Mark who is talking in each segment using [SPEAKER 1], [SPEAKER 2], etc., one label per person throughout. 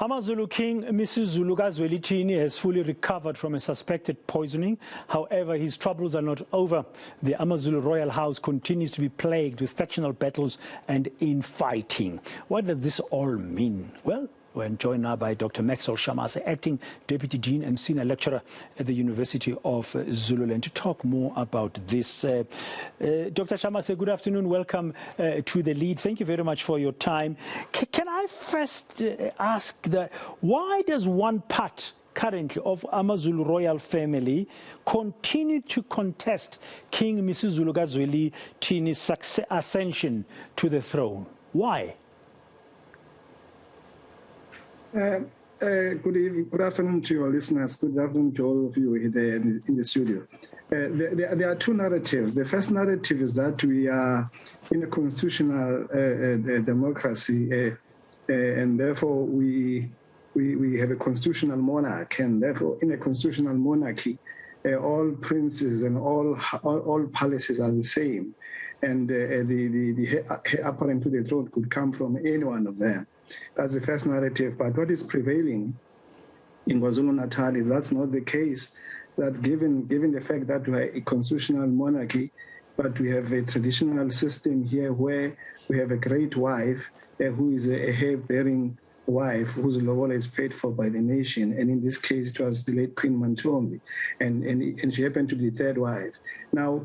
[SPEAKER 1] Amazulu King MisuZulu kaZwelithini has fully recovered from a suspected poisoning. However, his troubles are not over. The Amazulu Royal House continues to be plagued with factional battles and infighting. What does this all mean? Well, we're joined now by Dr. Maxwell Shamase, Acting Deputy Dean and Senior Lecturer at the University of Zululand, to talk more about this. Dr. Shamase, good afternoon. Welcome to the lead. Thank you very much for your time. Can I first ask why does one part currently of Amazulu royal family continue to contest King MisuZulu kaZwelithini's ascension to the throne? Why?
[SPEAKER 2] Good afternoon to your listeners. Good afternoon to all of you here in the studio. There are two narratives. The first narrative is that we are in a constitutional democracy, and therefore we have a constitutional monarch, and therefore in a constitutional monarchy, all princes and all palaces are the same, and the apparent to the throne could come from any one of them. That's the first narrative. But what is prevailing in KwaZulu-Natal is that's not the case. That given the fact that we are a constitutional monarchy, but we have a traditional system here where we have a great wife who is a hair-bearing wife whose lobola is paid for by the nation, and in this case it was the late Queen Mantombi, and she happened to be the third wife. Now,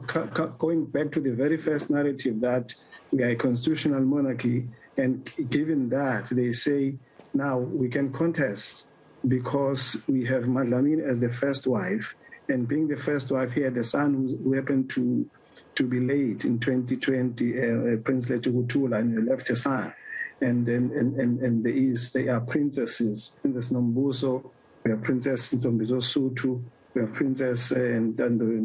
[SPEAKER 2] going back to the very first narrative that we are a constitutional monarchy, and given that, they say now we can contest because we have Madlamini as the first wife, and being the first wife, he had a son who happened to be late in 2020, Prince Letugutula, and he left a son. And there are princesses, Princess Nombuso, we have Princess Ntombizo Sutu, we have Princess Nkosi.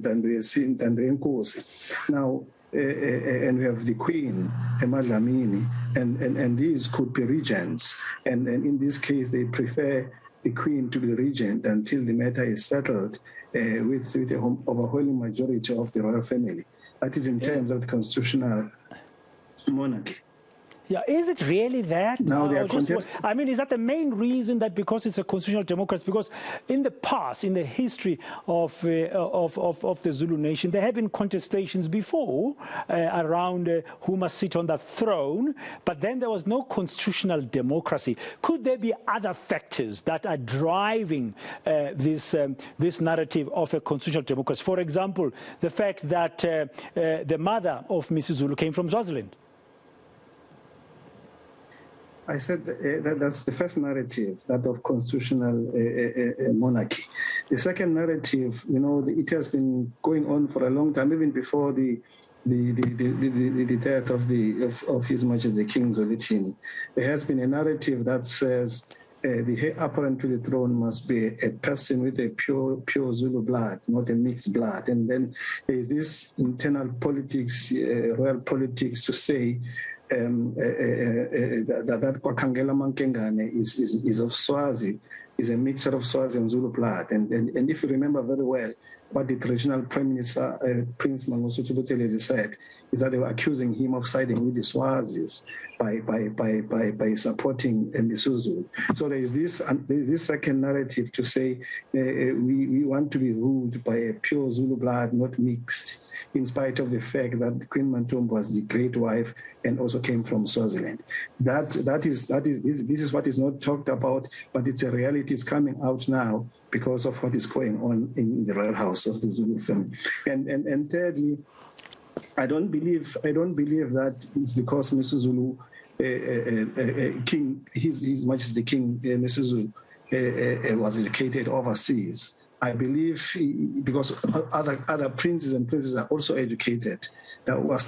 [SPEAKER 2] Now, and we have the Queen, Madlamini, and these could be regents. And in this case, they prefer the Queen to be the regent until the matter is settled with the overwhelming majority of the royal family. That is in terms of the constitutional monarchy.
[SPEAKER 1] Yeah, is it really that?
[SPEAKER 2] Now they are
[SPEAKER 1] I mean, is that the main reason that because it's a constitutional democracy? Because in the past, in the history of the Zulu nation, there have been contestations before around who must sit on the throne, but then there was no constitutional democracy. Could there be other factors that are driving this narrative of a constitutional democracy? For example, the fact that the mother of MisuZulu came from Swaziland.
[SPEAKER 2] I said that's the first narrative, that of constitutional monarchy. The second narrative, it has been going on for a long time, even before the death of His Majesty King Zwelithini. There has been a narrative that says the heir apparent to the throne must be a person with a pure Zulu blood, not a mixed blood. And then there is this internal politics, royal politics, to say that Kwakangela Mankengane is of Swazi, is a mixture of Swazi and Zulu blood. And if you remember very well, what the traditional Prime Minister, Prince Mangosuthu Buthelezi, said is that they were accusing him of siding with the Swazis by supporting MisuZulu. So there is this second narrative to say we want to be ruled by a pure Zulu blood, not mixed, in spite of the fact that Queen Mantombi was the great wife and also came from Swaziland. This is what is not talked about, but it's a reality. It's coming out now because of what is going on in the royal house of the Zulu family. And thirdly, I don't believe that it's because MisuZulu King, His Majesty King MisuZulu was educated overseas. I believe because other princes and princesses are also educated. They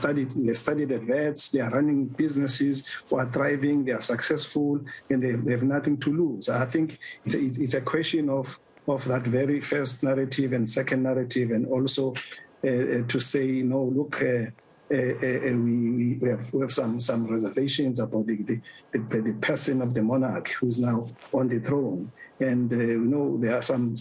[SPEAKER 2] studied at vets, they are running businesses, who are thriving, they are successful, and they have nothing to lose. I think it's a question of that very first narrative and second narrative, and also to say, look, we have some reservations about the person of the monarch who's now on the throne. And there are some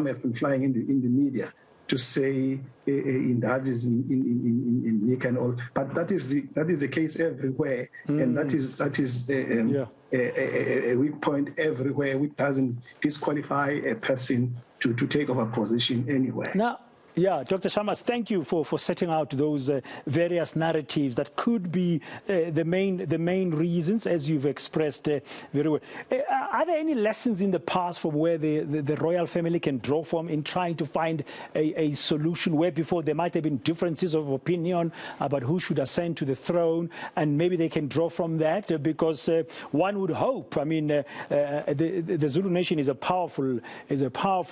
[SPEAKER 2] have been flying in the media to say indulges in Nick and all, but that is the case everywhere, and that is a weak point everywhere, which doesn't disqualify a person to take over position anywhere.
[SPEAKER 1] Now, yeah, Dr. Shamase, thank you for setting out those various narratives that could be the main reasons, as you've expressed very well. Are there any lessons in the past from where the royal family can draw from in trying to find a solution where before there might have been differences of opinion about who should ascend to the throne, and maybe they can draw from that? Because one would hope, I mean, the Zulu nation is a powerful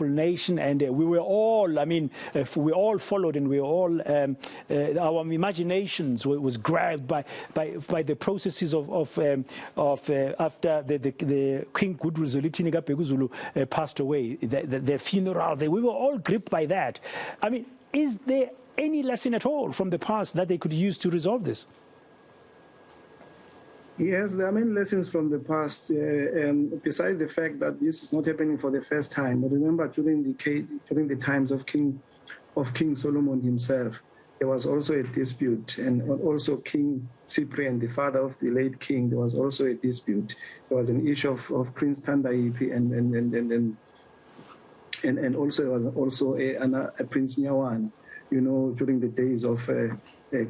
[SPEAKER 1] nation, and we were all, I mean, we all followed, and we all our imaginations was grabbed by the processes of after the King kaZwelithini Zulu passed away, the funeral. We were all gripped by that. I mean, is there any lesson at all from the past that they could use to resolve this?
[SPEAKER 2] Yes, there are many lessons from the past, besides the fact that this is not happening for the first time. But remember, during the times of King Solomon himself, there was also a dispute, and also King Cyprian, the father of the late king, there was also a dispute. There was an issue of Prince Tandaipi, and also there was also a Prince Nyawan, during the days of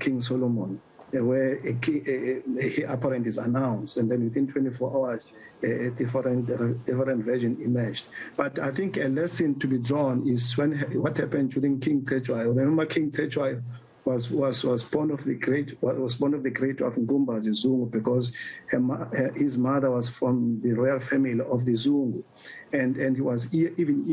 [SPEAKER 2] King Solomon, where a apparent is announced, and then within 24 hours, a different version emerged. But I think a lesson to be drawn is what happened during King Tetshwayo. Remember, King Tetshwayo was born of the great of Ngumba Zungu, because his mother was from the royal family of the Zungu, and he was even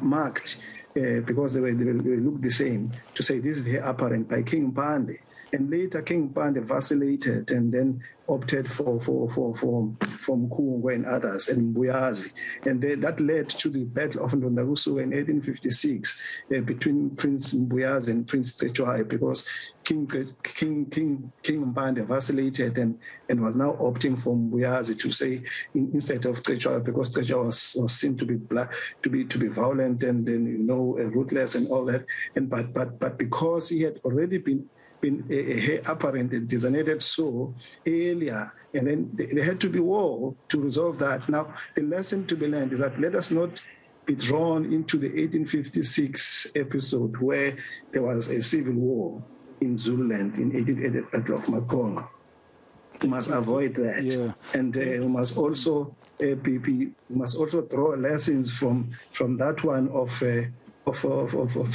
[SPEAKER 2] marked because they looked the same, to say this is the apparent by King Mpande. And later, King Mpande vacillated and then opted for Mkhungwe and others, and Mbuyazi. And that led to the Battle of Ndondakusu in 1856 between Prince Mbuyazi and Prince Tetshwayo, because King Mpande vacillated and was now opting for Mbuyazi to say instead of Tetshwayo, because Tetshwayo was seen to be violent and ruthless and all that. And but because he had already been a apparent and designated so earlier, and then there had to be war to resolve that. Now, the lesson to be learned is that let us not be drawn into the 1856 episode where there was a civil war in Zululand in 1888 Battle of Makonga. We must avoid that, yeah. And we must also draw lessons from that one of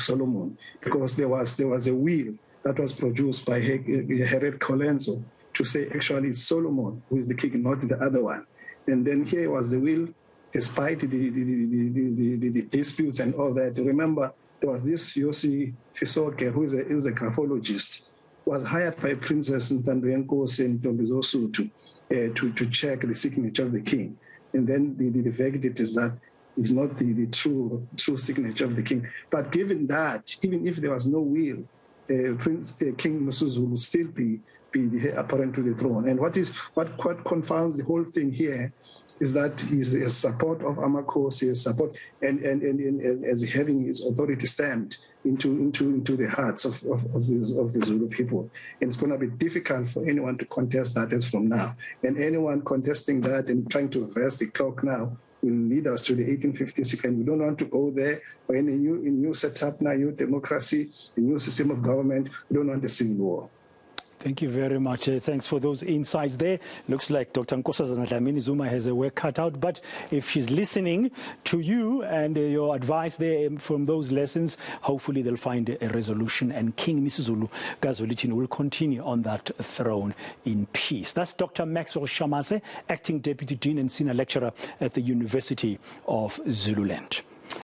[SPEAKER 2] Solomon, because there was a will that was produced by Herod Colenso to say actually it's Solomon who is the king, not the other one. And then here was the will, despite the disputes and all that. Remember, there was this Yossi Fisoke, who is a graphologist, was hired by Princess Ntanduyenkosi and Ntombizosutu to check the signature of the king. And then the verdict is that it's not the true signature of the king. But given that, even if there was no will, King MisuZulu would still be the apparent to the throne. And what confounds the whole thing here is that he's a support of Amakosi, his support, and as having his authority stamped into the hearts of the Zulu people. And it's going to be difficult for anyone to contest that as from now. And anyone contesting that and trying to reverse the clock now will lead us to the 1856, and we don't want to go there. Or in a new setup now, new democracy, a new system of government. We don't want a civil war.
[SPEAKER 1] Thank you very much. Thanks for those insights there. Looks like Dr. Nkosazana Dlamini Zuma has a work cut out, but if she's listening to you and your advice there from those lessons, hopefully they'll find a resolution, and King MisuZulu kaZwelithini will continue on that throne in peace. That's Dr. Maxwell Shamase, Acting Deputy Dean and Senior Lecturer at the University of Zululand.